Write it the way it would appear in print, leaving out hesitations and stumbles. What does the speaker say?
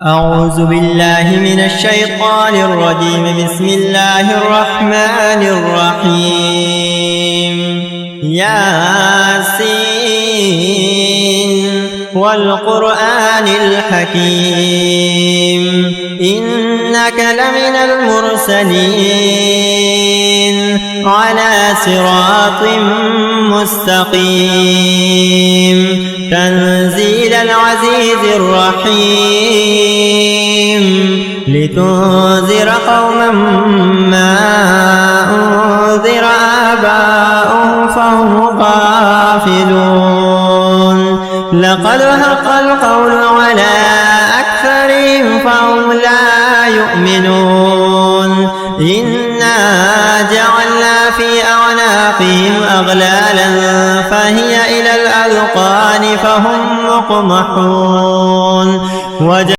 أعوذ بالله من الشيطان الرجيم. بسم الله الرحمن الرحيم. ياسين والقرآن الحكيم إنك لمن المرسلين على صراط مستقيم تنزيل العزيز الرحيم لتنذر قوما ما أنذر آباؤهم فهم غافلون. لقد حق القول على أكثرهم فهم لا يؤمنون. إنا جعلنا في أعناقهم أغلالا فهي إلى الأذقان فهم مقمحون.